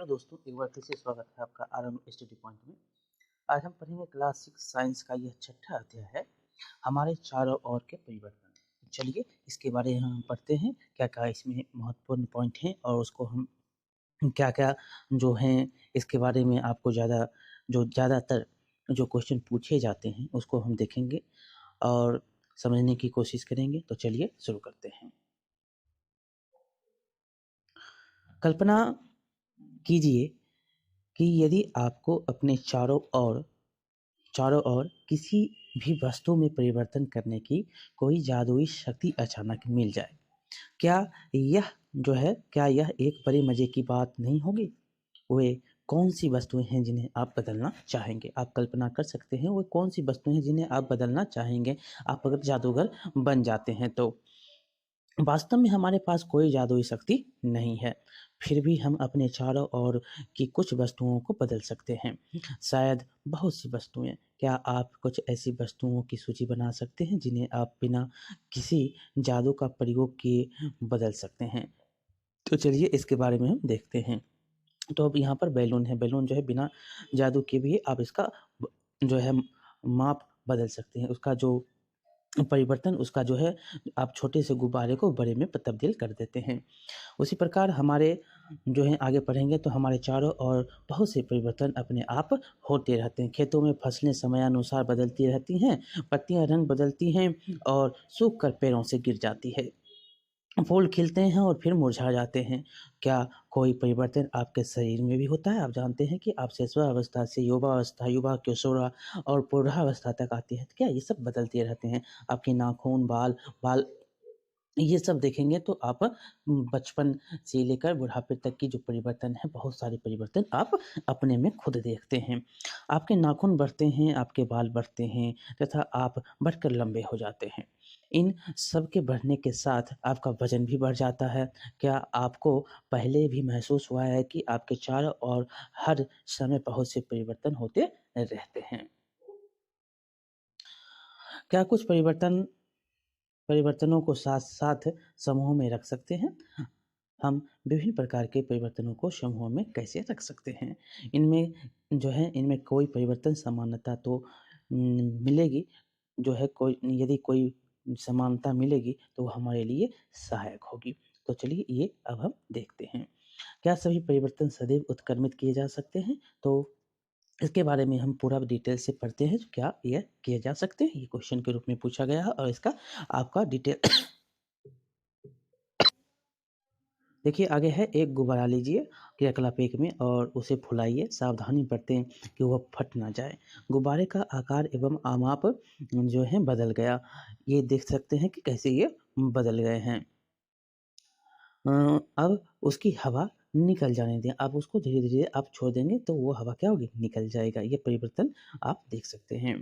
Hello दोस्तों, एक बार फिर से स्वागत है आपका आरंभ स्टडी पॉइंट में। आज हम पढ़ेंगे क्लास 6 साइंस का यह छठा अध्याय है, हमारे चारों ओर के परिवर्तन। तो चलिए इसके बारे में हम पढ़ते हैं, क्या क्या इसमें महत्वपूर्ण पॉइंट हैं और उसको हम क्या क्या जो हैं इसके बारे में आपको ज़्यादातर जो क्वेश्चन पूछे जाते हैं उसको हम देखेंगे और समझने की कोशिश करेंगे। तो चलिए शुरू करते हैं। कल्पना कीजिए कि यदि आपको अपने चारों ओर किसी भी वस्तु में परिवर्तन करने की कोई जादुई शक्ति अचानक मिल जाए, क्या क्या यह एक बड़े मजे की बात नहीं होगी? वे कौन सी वस्तुएं हैं जिन्हें आप बदलना चाहेंगे? आप कल्पना कर सकते हैं वो कौन सी वस्तुएं हैं जिन्हें आप बदलना चाहेंगे, आप अगर जादूगर बन जाते हैं तो। वास्तव में हमारे पास कोई जादुई शक्ति नहीं है, फिर भी हम अपने चारों ओर की कुछ वस्तुओं को बदल सकते हैं। शायद बहुत सी वस्तुएं। क्या आप कुछ ऐसी वस्तुओं की सूची बना सकते हैं जिन्हें आप बिना किसी जादू का प्रयोग किए बदल सकते हैं? तो चलिए इसके बारे में हम देखते हैं। तो अब यहाँ पर बैलून है। बैलून जो है बिना जादू के भी आप इसका जो है माप बदल सकते हैं। उसका जो परिवर्तन उसका जो है आप छोटे से गुब्बारे को बड़े में तब्दील कर देते हैं। उसी प्रकार हमारे जो है आगे पढ़ेंगे तो हमारे चारों ओर बहुत से परिवर्तन अपने आप होते रहते हैं। खेतों में फसलें समयानुसार बदलती रहती हैं, पत्तियां रंग बदलती हैं और सूख कर पेड़ों से गिर जाती है। फूल खिलते हैं और फिर मुरझा जाते हैं। क्या कोई परिवर्तन आपके शरीर में भी होता है? आप जानते हैं कि आप शिशुअवस्था से युवावस्था, युवा किशोरा और प्रौढ़ावस्था तक आती है। तो क्या ये सब बदलते रहते हैं? आपके नाखून, बाल बाल ये सब देखेंगे तो आप बचपन से लेकर बुढ़ापे तक की जो परिवर्तन है, बहुत सारे परिवर्तन आप अपने में खुद देखते हैं। आपके नाखून बढ़ते हैं, आपके बाल बढ़ते हैं तथा आप बढ़कर लंबे हो जाते हैं। इन सब के बढ़ने के साथ आपका वजन भी बढ़ जाता है। क्या आपको पहले भी महसूस हुआ है कि आपके चारों ओर हर समय बहुत से परिवर्तन होते रहते हैं? क्या कुछ परिवर्तनों को साथ-साथ समूह में रख सकते हैं? हम विभिन्न प्रकार के परिवर्तनों को समूह में कैसे रख सकते हैं? इनमें कोई परिवर्तन समानता तो मिलेगी, जो है कोई यदि कोई समानता मिलेगी तो वो हमारे लिए सहायक होगी। तो चलिए ये अब हम देखते हैं। क्या सभी परिवर्तन सदैव उत्क्रमित किए जा सकते हैं? तो इसके बारे में हम पूरा डिटेल से पढ़ते हैं। क्या ये किए जा सकते हैं? ये क्वेश्चन के रूप में पूछा गया है और इसका आपका डिटेल देखिए आगे है। एक गुब्बारा लीजिए क्रियाकलाप 1 में और उसे फुलाइए। सावधानी बरतें कि वह फट ना जाए। गुब्बारे का आकार एवं आमाप जो है बदल गया। ये देख सकते हैं कि कैसे ये बदल गए हैं। अब उसकी हवा निकल जाने दें। आप उसको धीरे-धीरे आप छोड़ देंगे तो वो हवा क्या होगी? निकल जाएगा। ये परिवर्तन आप देख सकते हैं।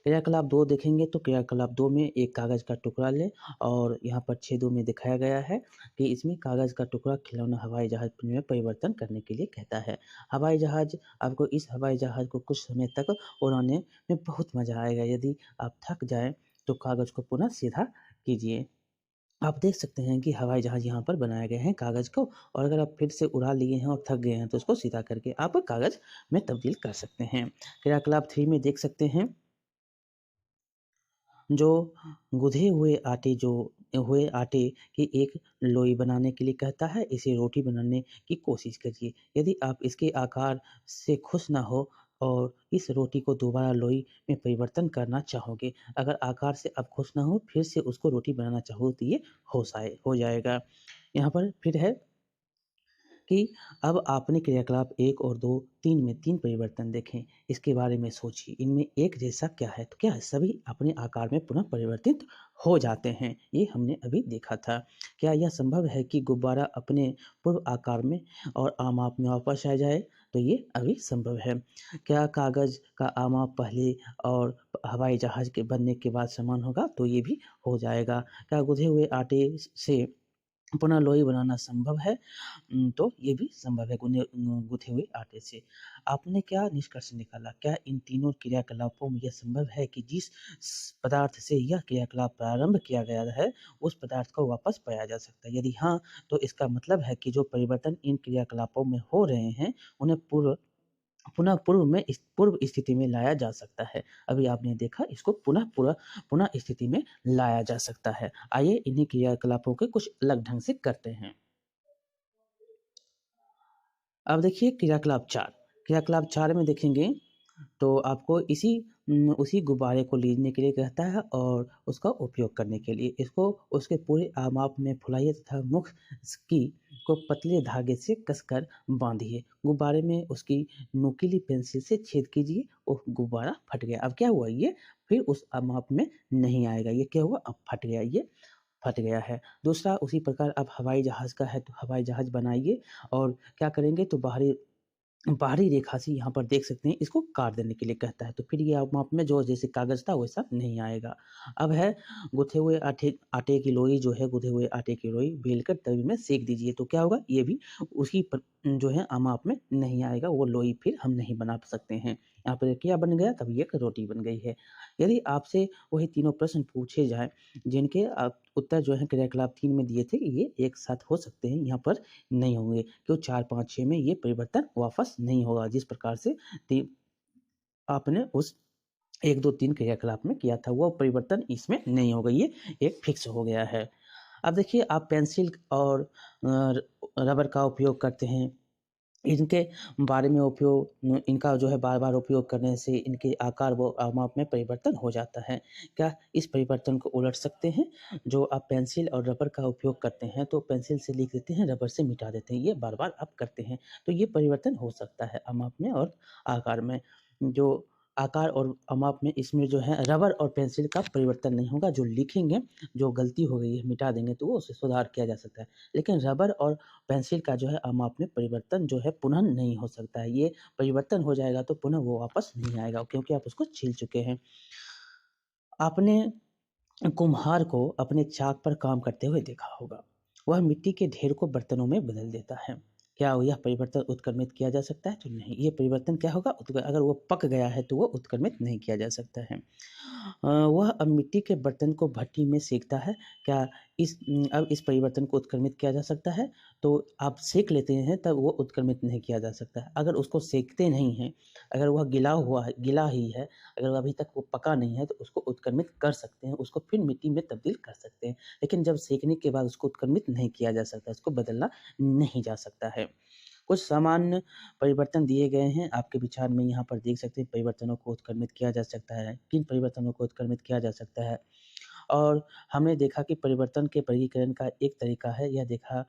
क्रियाकलाप 2 देखेंगे तो क्रियाकलाप 2 में एक कागज़ का टुकड़ा लें और यहाँ पर छेदों में दिखाया गया है कि इसमें कागज़ का टुकड़ा खिलौना हवाई जहाज़ में परिवर्तन करने के लिए कहता है। हवाई जहाज़ आपको इस हवाई जहाज़ को कुछ समय तक उड़ाने में बहुत मज़ा आएगा। यदि आप थक जाएँ तो कागज़ को पुनः सीधा कीजिए। आप देख सकते हैं कि हवाई जहाज़ यहाँ पर बनाए गए हैं कागज़ को, और अगर आप फिर से उड़ा लिए हैं और थक गए हैं तो उसको सीधा करके आप कागज़ में तब्दील कर सकते हैं। क्रियाकलाप 3 में देख सकते हैं जो गुँधे हुए आटे की एक लोई बनाने के लिए कहता है, इसे रोटी बनाने की कोशिश कीजिए। यदि आप इसके आकार से खुश ना हो और इस रोटी को दोबारा लोई में परिवर्तन करना चाहोगे, अगर आकार से आप खुश ना हो, फिर से उसको रोटी बनाना चाहो तो ये हो जाएगा। यहाँ पर फिर है कि अब आपने क्रियाकलाप 1 और 2, 3 में 3 परिवर्तन देखें। इसके बारे में सोचिए, इनमें एक जैसा क्या है? तो क्या सभी अपने आकार में पुनः परिवर्तित हो जाते हैं? ये हमने अभी देखा था। क्या यह संभव है कि गुब्बारा अपने पूर्व आकार में और आमाप में वापस आ जाए? तो ये अभी संभव है। क्या कागज़ का आमाप पहले और हवाई जहाज़ के बनने के बाद समान होगा? तो ये भी हो जाएगा। क्या गुँधे हुए आटे से पुनः लोई बनाना संभव है? तो ये भी संभव है गूँथे हुए आटे से। आपने क्या निष्कर्ष निकाला? क्या इन तीनों क्रियाकलापों में यह संभव है कि जिस पदार्थ से यह क्रियाकलाप प्रारंभ किया गया है, उस पदार्थ को वापस पाया जा सकता है? यदि हाँ, तो इसका मतलब है कि जो परिवर्तन इन क्रियाकलापों में हो रहे हैं, उन्हें पुनः पूर्व स्थिति में लाया जा सकता है। अभी आपने देखा, इसको पुनः स्थिति में लाया जा सकता है। आइए इन्हीं क्रियाकलापों के कुछ अलग ढंग से करते हैं। अब देखिए क्रियाकलाप 4 में देखेंगे तो आपको उसी गुब्बारे को लेने के लिए कहता है और उसका उपयोग करने के लिए। इसको उसके पूरे माप में फुलाइए तथा मुख को पतले धागे से कसकर बाँधिए। गुब्बारे में उसकी नुकीली पेंसिल से छेद कीजिए। ओह! गुब्बारा फट गया। अब क्या हुआ ये? फिर उस माप में नहीं आएगा। ये क्या हुआ? अब फट गया, ये फट गया है। दूसरा उसी प्रकार अब हवाई जहाज़ का है तो हवाई जहाज़ बनाइए और क्या करेंगे तो बाहरी रेखा से यहाँ पर देख सकते हैं, इसको काट देने के लिए कहता है। तो फिर ये आप माप में जो जैसे कागज़ था वैसा नहीं आएगा। अब है गूँथे हुए आटे की लोई जो है, गूँथे हुए आटे की लोई बेलकर तवे में सेंक दीजिए। तो क्या होगा? ये भी उसी जो है माप में नहीं आएगा, वो लोई फिर हम नहीं बना सकते हैं। यहाँ पर क्या बन गया? तब ये एक रोटी बन गई है। यदि आपसे वही तीनों प्रश्न पूछे जाएँ, जिनके उत्तर जो है क्रियाकलाप 3 में दिए थे, ये एक साथ हो सकते हैं, यहाँ पर नहीं होंगे। क्यों 4, 5, 6 में ये परिवर्तन वापस नहीं होगा, जिस प्रकार से ती आपने उस 1, 2, 3 क्रियाकलाप में किया था, वो परिवर्तन इसमें नहीं होगा, ये एक फिक्स हो गया है। अब देखिए आप पेंसिल और रबर का उपयोग करते हैं। इनके बारे में इनका जो है बार-बार उपयोग करने से इनके आकार व माप में परिवर्तन हो जाता है। क्या इस परिवर्तन को उलट सकते हैं? जो आप पेंसिल और रबर का उपयोग करते हैं, तो पेंसिल से लिख देते हैं, रबर से मिटा देते हैं, ये बार-बार आप करते हैं। तो ये परिवर्तन हो सकता है माप में और आकार में। जो आकार और माप में इसमें जो है रबर और पेंसिल का परिवर्तन नहीं होगा, जो लिखेंगे, जो गलती हो गई है मिटा देंगे तो वो उसे सुधार किया जा सकता है। लेकिन रबर और पेंसिल का जो है माप में परिवर्तन जो है पुनः नहीं हो सकता है। ये परिवर्तन हो जाएगा तो पुनः वो वापस नहीं आएगा क्योंकि आप उसको छील चुके हैं। आपने कुम्हार को अपने चाक पर काम करते हुए देखा होगा। वह मिट्टी के ढेर को बर्तनों में बदल देता है। क्या यह परिवर्तन उत्क्रमित किया जा सकता है? तो नहीं, ये परिवर्तन क्या होगा? अगर वो पक गया है तो वो उत्क्रमित नहीं किया जा सकता है। वह अब मिट्टी के बर्तन को भट्टी में सेंकता है। क्या अब इस परिवर्तन को उत्क्रमित किया जा सकता है? तो आप सेंक लेते हैं तब वो उत्क्रमित नहीं किया जा सकता है। अगर उसको सेंकते नहीं हैं, अगर वह गीला ही है, अगर अभी तक वो पका नहीं है तो उसको उत्क्रमित कर सकते हैं, उसको फिर मिट्टी में तब्दील कर सकते हैं। लेकिन जब सेंकने के बाद उसको उत्क्रमित नहीं किया जा सकता, उसको बदलना नहीं जा सकता है। कुछ सामान्य परिवर्तन दिए गए हैं, आपके विचार में यहाँ पर देख सकते हैं परिवर्तनों को उत्क्रमित किया जा सकता है, किन परिवर्तनों को उत्क्रमित किया जा सकता है। और हमने देखा कि परिवर्तन के वर्गीकरण का एक तरीका है, यह देखा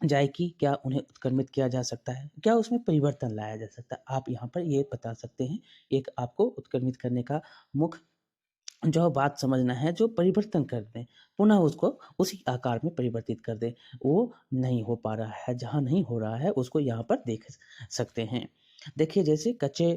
जाए कि क्या उन्हें उत्क्रमित किया जा सकता है, क्या उसमें परिवर्तन लाया जा सकता है। आप यहाँ पर ये बता सकते हैं, एक आपको उत्क्रमित करने का मुख्य जो बात समझना है, जो परिवर्तन कर दें, पुनः उसको उसी आकार में परिवर्तित कर दें, वो नहीं हो पा रहा है। जहाँ नहीं हो रहा है, उसको यहाँ पर देख सकते हैं। देखिए जैसे कच्चे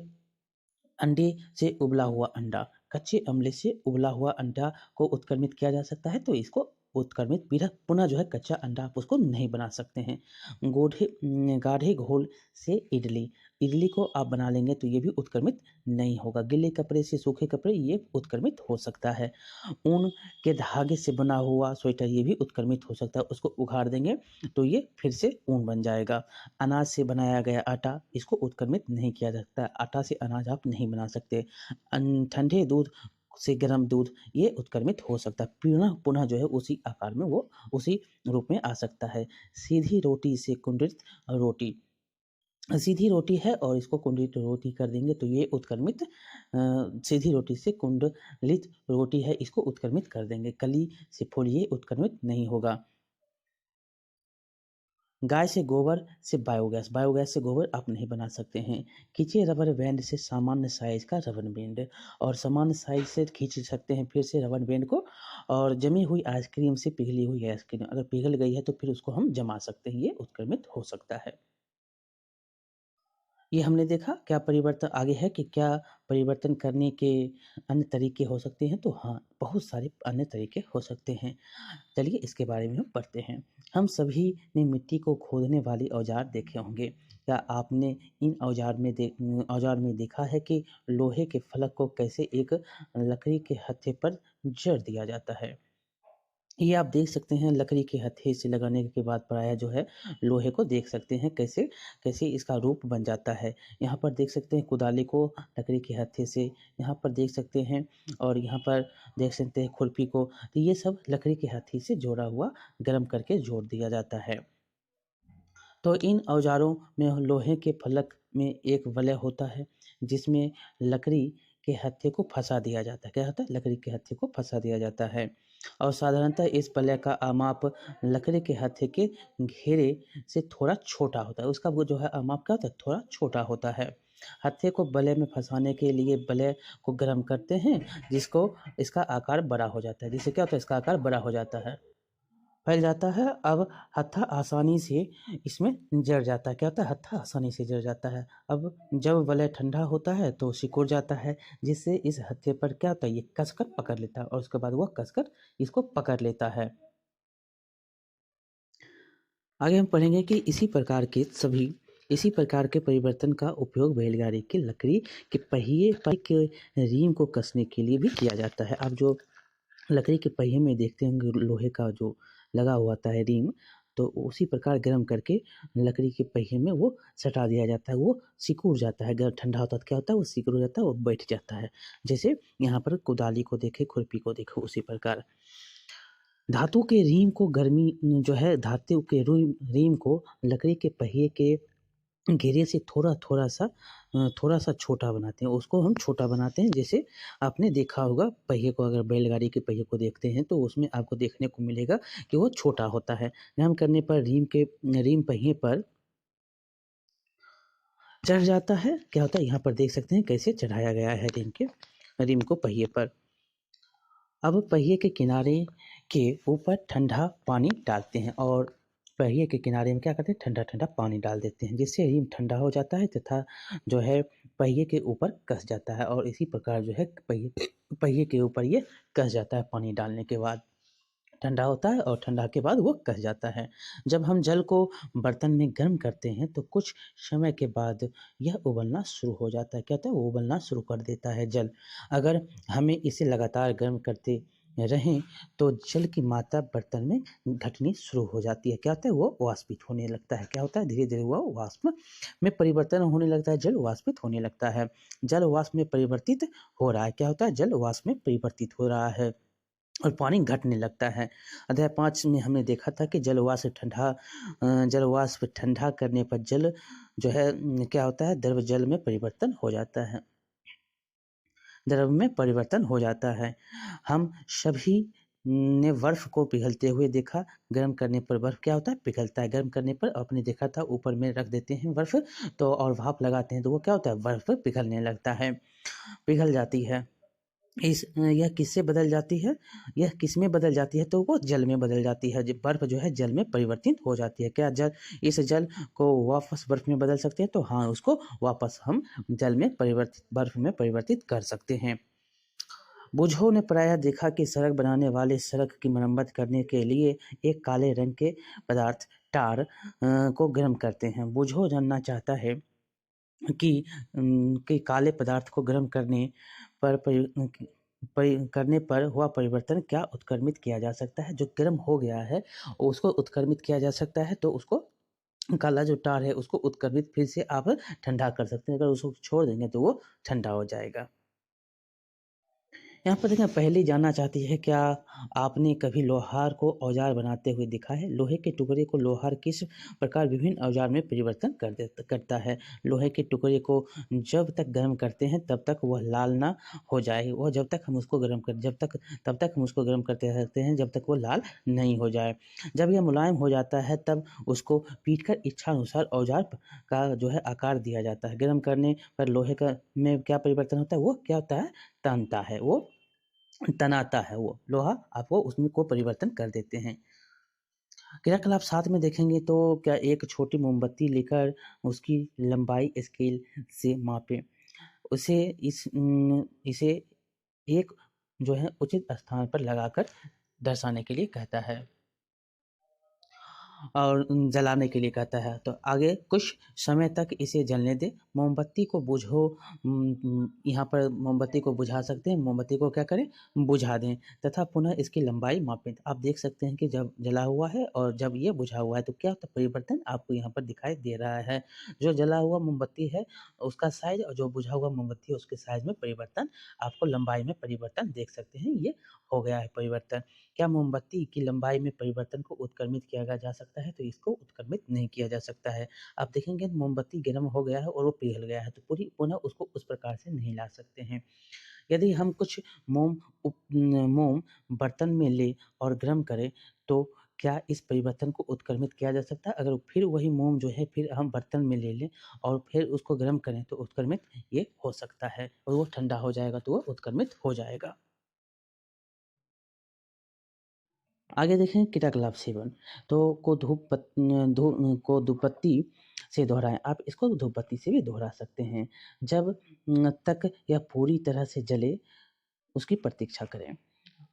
अंडे से उबला हुआ अंडा, कच्चे अमले से उबला हुआ अंडा को उत्क्रमित किया जा सकता है, तो इसको उत्क्रमित पुनः जो है कच्चा अंडा आप उसको नहीं बना सकते हैं। गाढ़े घोल से इडली को आप बना लेंगे तो ये भी उत्क्रमित नहीं होगा। गीले कपड़े से सूखे कपड़े ये उत्क्रमित हो सकता है। ऊन के धागे से बना हुआ स्वेटर ये भी उत्क्रमित हो सकता है, उसको उघाड़ देंगे तो ये फिर से ऊन बन जाएगा। अनाज से बनाया गया आटा, इसको उत्क्रमित नहीं किया जा सकता। आटा से अनाज आप नहीं बना सकते। ठंडे दूध से गर्म दूध ये उत्क्रमित हो सकता है। पुनः जो है उसी आकार में वो उसी रूप में आ सकता है। सीधी रोटी से कुंडित रोटी, सीधी रोटी है और इसको कुंडित रोटी कर देंगे तो ये उत्क्रमित सीधी रोटी से कुंडलित रोटी है, इसको उत्क्रमित कर देंगे। कली से फूल ये उत्क्रमित नहीं होगा। गाय से गोबर से बायोगैस से गोबर आप नहीं बना सकते हैं। खींचे रबर बैंड से सामान्य साइज़ का रबर बैंड और सामान्य साइज़ से खींच सकते हैं फिर से रबर बैंड को। और जमी हुई आइसक्रीम से पिघली हुई आइसक्रीम अगर पिघल गई है तो फिर उसको हम जमा सकते हैं, ये उत्क्रमित हो सकता है। ये हमने देखा क्या परिवर्तन आगे है कि क्या परिवर्तन करने के अन्य तरीके हो सकते हैं? तो हाँ, बहुत सारे अन्य तरीके हो सकते हैं। चलिए इसके बारे में हम पढ़ते हैं। हम सभी ने मिट्टी को खोदने वाले औजार देखे होंगे। क्या आपने इन औजार में देखा है कि लोहे के फलक को कैसे एक लकड़ी के हत्थे पर जड़ दिया जाता है? ये आप देख सकते हैं लकड़ी के हत्थे से लगाने के बाद प्रायः जो है लोहे को देख सकते हैं कैसे कैसे इसका रूप बन जाता है। यहाँ पर देख सकते हैं कुदाली को लकड़ी के हत्थे से, यहाँ पर देख सकते हैं और यहाँ पर देख सकते हैं खुरपी को। तो ये सब लकड़ी के हत्थे से जोड़ा हुआ गर्म करके जोड़ दिया जाता है। तो इन औजारों में लोहे के फलक में एक वलय होता है जिसमें लकड़ी के हत्थे को फंसा दिया जाता है। क्या होता है? लकड़ी के हत्थे को फंसा दिया जाता है और साधारणतः इस वलय का माप लकड़ी के हत्थे के घेरे से थोड़ा छोटा होता है। उसका वो जो है माप क्या होता है? थोड़ा छोटा होता है। हत्थे को वलय में फंसाने के लिए वलय को गर्म करते हैं जिसको इसका आकार बड़ा हो जाता है। जिससे क्या होता है? इसका आकार बड़ा हो जाता है, फैल जाता है। अब हत्था आसानी से इसमें जड़ जाता है। क्या होता है? हत्था आसानी से जड़ जाता है। अब जब वलय ठंडा होता है तो सिकुड़ जाता है जिससे इस हत्थे पर क्या होता है? ये कसकर पकड़ लेता है और उसके बाद वह कसकर इसको पकड़ लेता है। आगे हम पढ़ेंगे कि इसी प्रकार के परिवर्तन का उपयोग बैलगाड़ी की लकड़ी के पहिए पर के रीम को कसने के लिए भी किया जाता है। अब जो लकड़ी के पहिए में देखते होंगे लोहे का जो लगा हुआ होता है रिंग, तो उसी प्रकार गर्म करके लकड़ी के पहिए में वो सटा दिया जाता है। वो सिकुड़ जाता है, अगर ठंडा होता है तो क्या होता है? वो सिकुड़ जाता है, वो बैठ जाता है। जैसे यहाँ पर कुदाली को देखें, खुरपी को देखो, उसी प्रकार धातु के रीम को गर्मी जो है धातु के रीम को लकड़ी के पहिए के घेरे से थोड़ा-सा छोटा बनाते हैं, उसको हम छोटा बनाते हैं। जैसे आपने देखा होगा पहिए को, अगर बैलगाड़ी के पहिए को देखते हैं तो उसमें आपको देखने को मिलेगा कि वो छोटा होता है। गर्म करने पर रीम पहिए पर चढ़ जाता है। क्या होता है? यहाँ पर देख सकते हैं कैसे चढ़ाया गया है रीम को पहिए पर। अब पहिए के किनारे के ऊपर ठंडा पानी डालते हैं और पहिए के किनारे में क्या करते हैं? ठंडा-ठंडा पानी डाल देते हैं, जिससे रिम ठंडा हो जाता है तथा जो है पहिए के ऊपर कस जाता है और इसी प्रकार जो है पहिए के ऊपर ये कस जाता है पानी डालने के बाद। ठंडा होता है और ठंडा के बाद वो कस जाता है। जब हम जल को बर्तन में गर्म करते हैं तो कुछ समय के बाद यह उबलना शुरू हो जाता है। क्या होता है? वो उबलना शुरू कर देता है जल। अगर हमें इसे लगातार गर्म करते रहें तो जल की मात्रा बर्तन में घटनी शुरू हो जाती है। क्या होता है? वो वाष्पित होने लगता है। क्या होता है? धीरे-धीरे वो वाष्प में परिवर्तन होने लगता है, जल वाष्पित होने लगता है। जल वाष्प में परिवर्तित हो रहा है। क्या होता है? जल वाष्प में परिवर्तित हो रहा है और पानी घटने लगता है। अध्याय 5 में हमने देखा था कि जल वाष्प ठंडा करने पर जल जो है क्या होता है? द्रव जल में परिवर्तन हो जाता है। द्रव में परिवर्तन हो जाता है। हम सभी ने बर्फ को पिघलते हुए देखा। गर्म करने पर बर्फ क्या होता है? पिघलता है। गर्म करने पर आपने देखा था ऊपर में रख देते हैं बर्फ, तो और भाप लगाते हैं तो वो क्या होता है? बर्फ पिघलने लगता है, पिघल जाती है। यह किससे बदल जाती है? यह किसमें बदल जाती है? तो वो जल में बदल जाती है। ज बर्फ़ जो है जल में परिवर्तित हो जाती है। क्या इस जल को वापस बर्फ़ में बदल सकते हैं? तो हाँ, उसको वापस हम बर्फ़ में परिवर्तित कर सकते हैं। बुझाऊ ने प्रायः देखा कि सड़क बनाने वाले सड़क की मरम्मत करने के लिए एक काले रंग के पदार्थ को गर्म करते हैं। बुझाऊ जानना चाहता है कि काले पदार्थ को गर्म पर करने पर हुआ परिवर्तन क्या उत्क्रमित किया जा सकता है? जो गर्म हो गया है उसको उत्क्रमित किया जा सकता है, तो उसको काला जो टार है उसको उत्क्रमित फिर से आप ठंडा कर सकते हैं। अगर उसको छोड़ देंगे तो वो ठंडा हो जाएगा। यहाँ पर देखिए पहेली जानना चाहती है, क्या आपने कभी लोहार को औजार बनाते हुए देखा है? लोहे के टुकड़े को लोहार किस प्रकार विभिन्न औजार में परिवर्तन करता है? लोहे के टुकड़े को जब तक गर्म करते हैं तब तक वह लाल ना हो जाए। वह जब तक हम उसको गर्म कर जब तक तब तक हम उसको गर्म करते रहते हैं जब तक वो लाल नहीं हो जाए। जब यह मुलायम हो जाता है तब उसको पीट कर इच्छानुसार औजार का जो है आकार दिया जाता है। गर्म करने पर लोहे का में क्या परिवर्तन होता है? वो क्या होता है? तनता है, वो तनाता है वो लोहा, आप वो उसमें को परिवर्तन कर देते हैं। क्रियाकलाप 7 में देखेंगे तो क्या एक छोटी मोमबत्ती लेकर उसकी लंबाई स्केल से मापें। इसे एक जो है उचित स्थान पर लगाकर दर्शाने के लिए कहता है और जलाने के लिए कहता है। तो आगे कुछ समय तक इसे जलने दें। मोमबत्ती को बुझो यहाँ पर मोमबत्ती को बुझा सकते हैं। मोमबत्ती को क्या करें? बुझा दें तथा पुनः इसकी लंबाई मापें। आप देख सकते हैं कि जब जला हुआ है और जब ये बुझा हुआ है तो क्या होता है? परिवर्तन आपको यहाँ पर दिखाई दे रहा है। जो जला हुआ मोमबत्ती है उसका साइज़ और जो बुझा हुआ मोमबत्ती है उसके साइज़ में परिवर्तन, आपको लंबाई में परिवर्तन देख सकते हैं। ये हो गया है परिवर्तन। क्या मोमबत्ती की लंबाई में परिवर्तन को उत्क्रमित किया जा सकता है? तो इसको उत्क्रमित नहीं किया जा सकता है। आप देखेंगे मोमबत्ती गर्म हो गया है और वो पिघल गया है, तो पूरी पुनः उसको उस प्रकार से नहीं ला सकते हैं। यदि हम कुछ मोम बर्तन में लें और गर्म करें, तो क्या इस परिवर्तन को उत्क्रमित किया जा सकता है? अगर फिर वही मोम जो है फिर हम बर्तन में ले लें और फिर उसको गर्म करें, तो उत्क्रमित ये हो सकता है और वो ठंडा हो जाएगा तो वो उत्क्रमित हो जाएगा। आगे देखें क्रियाकलाप 7 तो को धूपबत्ती से दोहराएँ। आप इसको धूपबत्ती से भी दोहरा सकते हैं। जब तक यह पूरी तरह से जले उसकी प्रतीक्षा करें।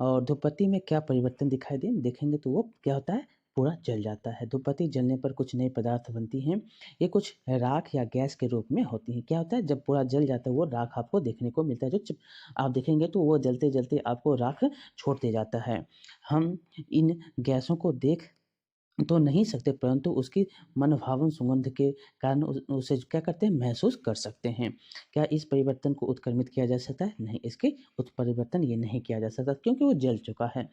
और धूपबत्ती में क्या परिवर्तन दिखाई देखेंगे तो वो क्या होता है? पूरा जल जाता है। धूपबत्ती जलने पर कुछ नए पदार्थ बनती हैं। ये कुछ राख या गैस के रूप में होती हैं। क्या होता है? जब पूरा जल जाता है वो राख आपको देखने को मिलता है। जो चिप आप देखेंगे तो वो जलते-जलते आपको राख छोड़ते जाता है। हम इन गैसों को देख तो नहीं सकते परंतु उसकी मनभावन सुगंध के कारण उसे क्या करते हैं? महसूस कर सकते हैं। क्या इस परिवर्तन को उत्क्रमित किया जा सकता है? नहीं, इसके उत्परिवर्तन ये नहीं किया जा सकता क्योंकि वो जल चुका है।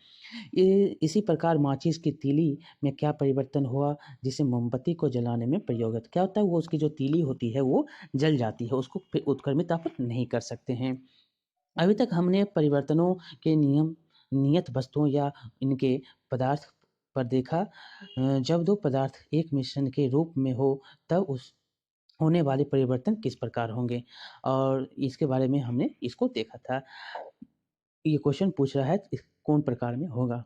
इसी प्रकार माचिस की तीली में क्या परिवर्तन हुआ जिसे मोमबत्ती को जलाने में प्रयोग है? तो क्या होता है? वो उसकी जो तीली होती है वो जल जाती है, उसको फिर उत्क्रमित आप नहीं कर सकते हैं। अभी तक हमने परिवर्तनों के नियत वस्तुओं या इनके पदार्थ पर देखा। जब 2 पदार्थ एक मिश्रण के रूप में हो तब उस होने वाले परिवर्तन किस प्रकार होंगे? और इसके बारे में हमने इसको देखा था। ये क्वेश्चन पूछ रहा है इस कौन प्रकार में होगा?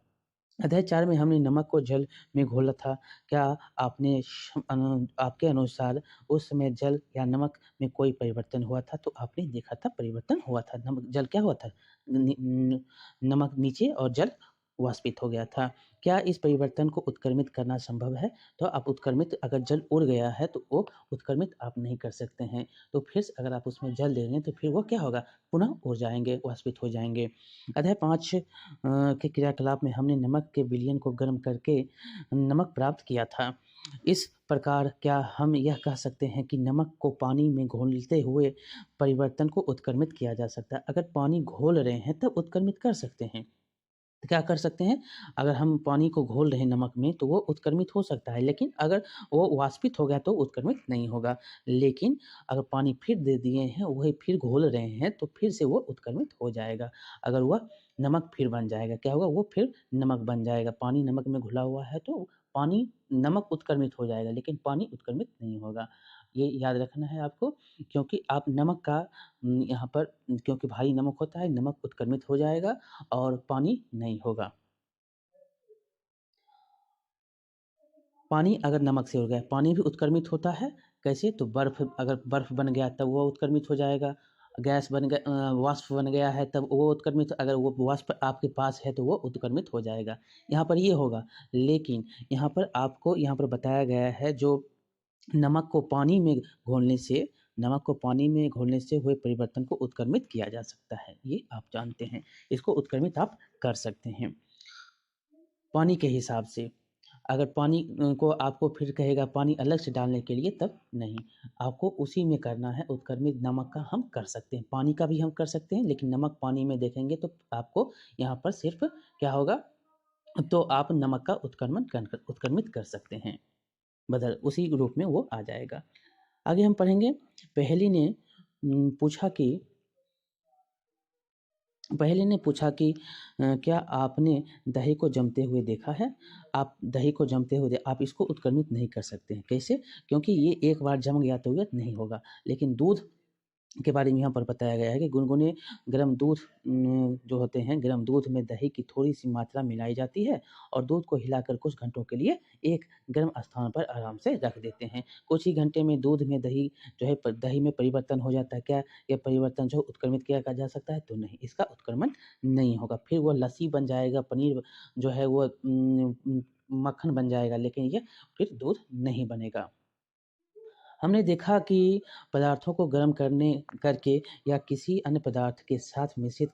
अध्याय 4 में हमने नमक को जल में घोला था। क्या आपके अनुसार उस समय जल या नमक में कोई परिवर्तन हुआ था? तो आपने देखा था परिवर्तन हुआ था। जल क्या हुआ था? नि न नमक नीचे और जल वाष्पित हो गया था। क्या इस परिवर्तन को उत्क्रमित करना संभव है? तो आप उत्क्रमित अगर जल उड़ गया है तो वो उत्क्रमित आप नहीं कर सकते हैं। तो फिर से अगर आप उसमें जल दे रहे हैं तो फिर वो क्या होगा? पुनः उड़ जाएँगे, वाष्पित हो जाएँगे। अध्याय 5 के क्रियाकलाप में हमने नमक के विलयन को गर्म करके नमक प्राप्त किया था। इस प्रकार क्या हम यह कह सकते हैं कि नमक को पानी में घोलते हुए परिवर्तन को उत्क्रमित किया जा सकता है? अगर पानी घोल रहे हैं तब उत्क्रमित कर सकते हैं। तो क्या कर सकते हैं? अगर हम पानी को घोल रहे हैं नमक में तो वो उत्क्रमित हो सकता है, लेकिन अगर वो वाष्पित हो गया तो उत्क्रमित नहीं होगा। लेकिन अगर पानी फिर दे दिए हैं, वही फिर घोल रहे हैं तो फिर से वो उत्क्रमित हो जाएगा। अगर वह नमक फिर बन जाएगा, क्या होगा? वो फिर नमक बन जाएगा। पानी नमक में घुला हुआ है तो पानी नमक उत्क्रमित हो जाएगा, लेकिन पानी उत्क्रमित नहीं होगा। ये याद रखना है आपको क्योंकि आप नमक का यहाँ पर क्योंकि भारी नमक होता है, नमक उत्क्रमित हो जाएगा और पानी नहीं होगा। पानी अगर नमक से हो गया, पानी भी उत्क्रमित होता है, कैसे? तो बर्फ़ अगर बर्फ़ बन गया तब वो उत्क्रमित हो जाएगा। वाष्प बन गया है तब वो उत्क्रमित अगर वो वाष्प आपके पास है तो वो उत्क्रमित हो जाएगा। यहाँ पर ये होगा, लेकिन यहाँ पर बताया गया है जो नमक को पानी में घोलने से हुए परिवर्तन को उत्क्रमित किया जा सकता है। ये आप जानते हैं। इसको उत्क्रमित आप कर सकते हैं। पानी के हिसाब से अगर पानी को आपको फिर कहेगा पानी अलग से डालने के लिए तब नहीं, आपको उसी में करना है उत्क्रमित नमक का हम कर सकते हैं, पानी का भी हम कर सकते हैं लेकिन नमक पानी में देखेंगे तो आपको यहाँ पर सिर्फ़ क्या होगा तो आप नमक का उत्क्रमित कर सकते हैं, उसी रूप में वो आ जाएगा। आगे हम पढ़ेंगे पहेली ने पूछा कि पहेली ने पूछा कि क्या आपने दही को जमते हुए देखा है? आप दही को जमते हुए आप इसको उत्क्रमित नहीं कर सकते हैं। कैसे? क्योंकि ये एक बार जम गया तो ये नहीं होगा। लेकिन दूध के बारे में यहाँ पर बताया गया है कि गुनगुने गर्म दूध जो होते हैं, गर्म दूध में दही की थोड़ी-सी मात्रा मिलाई जाती है और दूध को हिलाकर कुछ घंटों के लिए एक गर्म स्थान पर आराम से रख देते हैं। कुछ ही घंटे में दूध में दही जो है प दही में परिवर्तन हो जाता है। क्या यह परिवर्तन जो उत्क्रमित किया जा सकता है? तो नहीं, इसका उत्क्रमण नहीं होगा। फिर वो लस्सी बन जाएगा, पनीर जो है वो मक्खन बन जाएगा, लेकिन ये फिर दूध नहीं बनेगा। हमने देखा कि पदार्थों को गर्म करने करके या किसी अन्य पदार्थ के साथ मिश्रित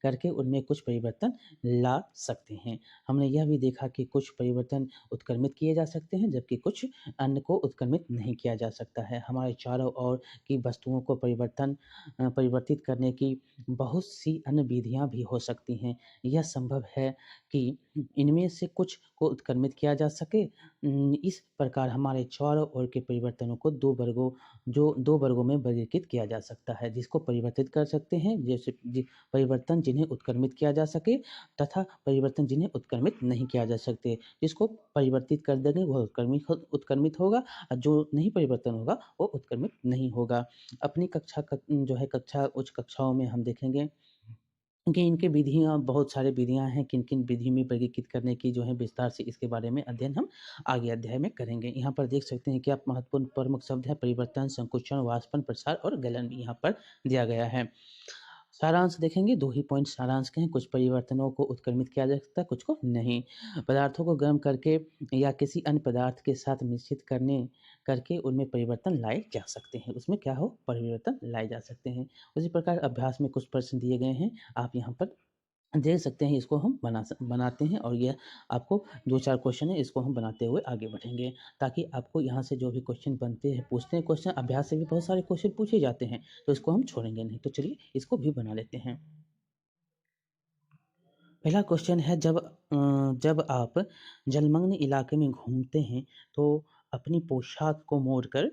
करके उनमें कुछ परिवर्तन ला सकते हैं। हमने यह भी देखा कि कुछ परिवर्तन उत्क्रमित किए जा सकते हैं, जबकि कुछ अन्य को उत्क्रमित नहीं किया जा सकता है। हमारे चारों ओर की वस्तुओं को परिवर्तित करने की बहुत सी अन्य विधियाँ भी हो सकती हैं। यह संभव है कि इनमें से कुछ को उत्क्रमित किया जा सके। इस प्रकार हमारे चारों ओर के परिवर्तनों को 2 वर्गों में वर्गीकृत किया जा सकता है, जिसको परिवर्तित कर सकते हैं, जैसे परिवर्तन जिन्हें उत्क्रमित किया जा सके तथा परिवर्तन जिन्हें उत्क्रमित नहीं किया जा सकते। जिसको परिवर्तित कर देंगे वह उत्क्रमित होगा और जो नहीं परिवर्तन होगा वो उत्क्रमित नहीं होगा। अपनी उच्च कक्षाओं में हम देखेंगे कि इनके विधियाँ बहुत सारी विधियाँ हैं, किन-किन विधि में वर्गीकृत करने की जो है विस्तार से इसके बारे में अध्ययन हम आगे अध्याय में करेंगे। यहाँ पर देख सकते हैं कि आप महत्वपूर्ण प्रमुख शब्द है परिवर्तन, संकुचन, वाष्पन, प्रसार और गलन भी यहाँ पर दिया गया है। सारांश देखेंगे, 2 ही पॉइंट सारांश के हैं, कुछ परिवर्तनों को उत्क्रमित किया जा सकता है, कुछ को नहीं। पदार्थों को गर्म करके या किसी अन्य पदार्थ के साथ मिश्रित करके उनमें परिवर्तन लाए जा सकते हैं। उसमें क्या हो? परिवर्तन लाए जा सकते हैं। उसी प्रकार अभ्यास में कुछ प्रश्न दिए गए हैं, आप यहाँ पर देख सकते हैं, इसको हम बनाते हैं और यह आपको 2-4 क्वेश्चन है, इसको हम बनाते हुए आगे बढ़ेंगे, ताकि आपको यहाँ से जो भी क्वेश्चन बनते हैं, पूछते हैं क्वेश्चन, अभ्यास से भी बहुत सारे क्वेश्चन पूछे जाते हैं, तो इसको हम छोड़ेंगे नहीं। तो चलिए इसको भी बना लेते हैं। पहला क्वेश्चन है, जब आप जलमग्न इलाके में घूमते हैं, तो अपनी पोशाक को मोड़कर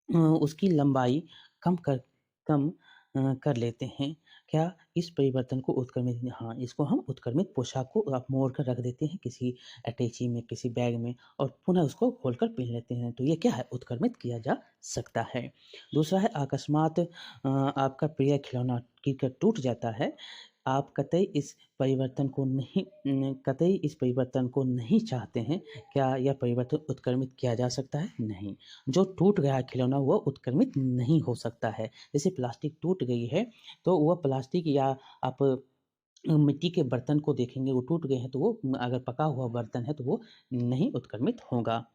उसकी लंबाई कम कर कम कर लेते हैं। क्या इस परिवर्तन को उत्क्रमित हाँ, इसको हम उत्क्रमित पोशाक को आप मोड़ कर रख देते हैं किसी अटैची में, किसी बैग में और पुनः उसको खोलकर पहन लेते हैं, तो ये क्या है? उत्क्रमित किया जा सकता है। दूसरा है, अकस्मात आपका प्रिय खिलौना गिरकर टूट जाता है, आप कतई इस परिवर्तन को नहीं चाहते हैं, क्या यह परिवर्तन उत्क्रमित किया जा सकता है? नहीं। जो टूट गया है खिलौना वो उत्क्रमित नहीं हो सकता है। जैसे प्लास्टिक टूट गई है, तो वह प्लास्टिक या आप मिट्टी के बर्तन को देखेंगे, वो टूट गए हैं, तो वो अगर पका हुआ बर्तन है तो वो नहीं उत्क्रमित होगा।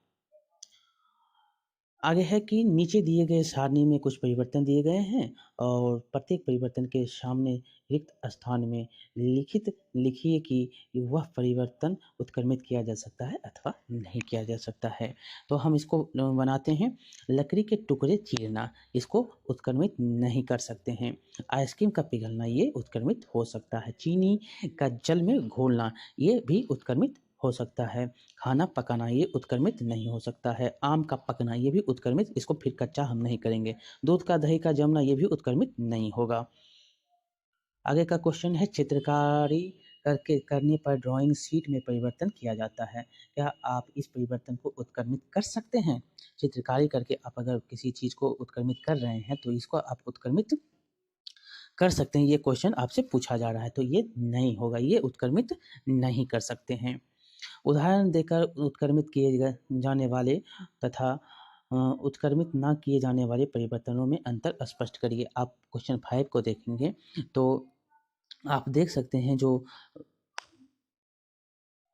आगे है कि नीचे दिए गए सारणी में कुछ परिवर्तन दिए गए हैं और प्रत्येक परिवर्तन के सामने रिक्त स्थान में लिखिए कि वह परिवर्तन उत्क्रमित किया जा सकता है अथवा नहीं किया जा सकता है। तो हम इसको बनाते हैं। लकड़ी के टुकड़े चीरना, इसको उत्क्रमित नहीं कर सकते हैं। आइसक्रीम का पिघलना, ये उत्क्रमित हो सकता है। चीनी का जल में घोलना, ये भी उत्क्रमित हो सकता है। खाना पकाना, ये उत्क्रमित नहीं हो सकता है। आम का पकना, ये भी उत्क्रमित, इसको फिर कच्चा हम नहीं करेंगे। दूध का दही का जमना, ये भी उत्क्रमित नहीं होगा। आगे का क्वेश्चन है, चित्रकारी करने पर ड्राइंग शीट में परिवर्तन किया जाता है, क्या आप इस परिवर्तन को उत्क्रमित कर सकते हैं? चित्रकारी करके आप अगर किसी चीज़ को उत्क्रमित कर रहे हैं तो इसको आप उत्क्रमित कर सकते हैं। ये क्वेश्चन आपसे पूछा जा रहा है, तो ये नहीं होगा, ये उत्क्रमित नहीं कर सकते हैं। उदाहरण देकर उत्क्रमित किए जाने वाले तथा उत्क्रमित ना किए जाने वाले परिवर्तनों में अंतर स्पष्ट करिए। आप क्वेश्चन 5 को देखेंगे तो आप देख सकते हैं, जो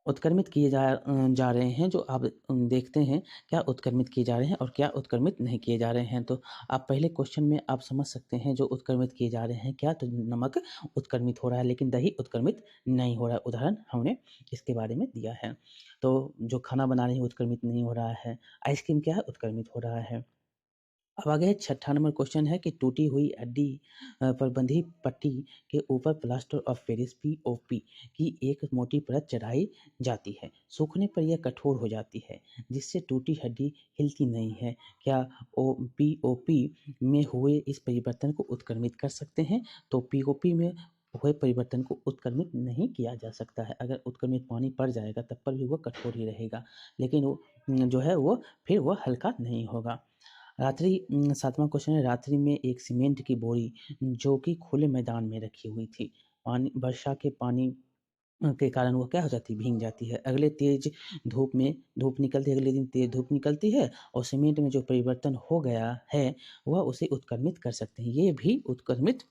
उत्क्रमित किए जा रहे हैं, जो आप देखते हैं क्या उत्क्रमित किए जा रहे हैं और क्या उत्क्रमित नहीं किए जा रहे हैं। तो आप पहले क्वेश्चन में आप समझ सकते हैं, जो उत्क्रमित किए जा रहे हैं क्या, तो नमक उत्क्रमित हो रहा है लेकिन दही उत्क्रमित नहीं हो रहा है। उदाहरण हमने इसके बारे में दिया है। तो जो खाना बना रहे हैं उत्क्रमित नहीं हो रहा है। आइसक्रीम क्या है? उत्क्रमित हो रहा है। अब आगे है 6ठा नंबर क्वेश्चन है कि टूटी हुई हड्डी पर बंधी पट्टी के ऊपर प्लास्टर ऑफ पेरिस पीओपी की एक मोटी परत चढ़ाई जाती है। सूखने पर यह कठोर हो जाती है, जिससे टूटी हड्डी हिलती नहीं है। क्या पीओपी में हुए इस परिवर्तन को उत्क्रमित कर सकते हैं? तो पीओपी में हुए परिवर्तन को उत्क्रमित नहीं किया जा सकता है। अगर उत्क्रमित पानी पड़ जाएगा तब पर भी वह कठोर ही रहेगा, लेकिन वो जो है वो फिर वह हल्का नहीं होगा। सातवां क्वेश्चन है, रात्रि में एक सीमेंट की बोरी जो कि खुले मैदान में रखी हुई थी, वर्षा के पानी के कारण वो क्या हो जाती है, भीग जाती है। अगले तेज धूप निकलती है, अगले दिन तेज धूप निकलती है और सीमेंट में जो परिवर्तन हो गया है वह उसे उत्क्रमित कर सकते हैं। ये भी उत्क्रमित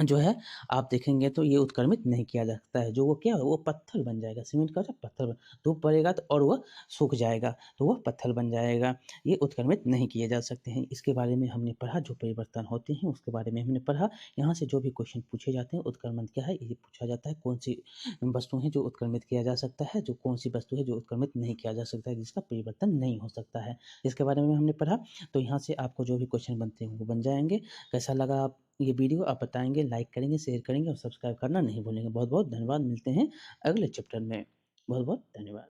जो है आप देखेंगे तो ये उत्क्रमित नहीं किया जा सकता है। जो वो क्या है, वो पत्थर बन जाएगा, सीमेंट का जो पत्थर धूप पड़ेगा तो और वह सूख जाएगा, तो वह पत्थर बन जाएगा। ये उत्क्रमित नहीं किए जा सकते हैं। इसके बारे में हमने पढ़ा, जो परिवर्तन होते हैं उसके बारे में हमने पढ़ा। यहाँ से जो भी क्वेश्चन पूछे जाते हैं, उत्क्रमण क्या है ये पूछा जाता है, कौन-सी वस्तु है जो उत्क्रमित किया जा सकता है, जो कौन-सी वस्तु है जो उत्क्रमित नहीं किया जा सकता है, जिसका परिवर्तन नहीं हो सकता है। इसके बारे में हमने पढ़ा, तो यहाँ से आपको जो भी क्वेश्चन बनते हैं वो बन जाएँगे। कैसा लगा ये वीडियो आप बताएँगे, लाइक करेंगे, शेयर करेंगे और सब्सक्राइब करना नहीं भूलेंगे। बहुत-बहुत धन्यवाद। मिलते हैं अगले चैप्टर में। बहुत-बहुत धन्यवाद।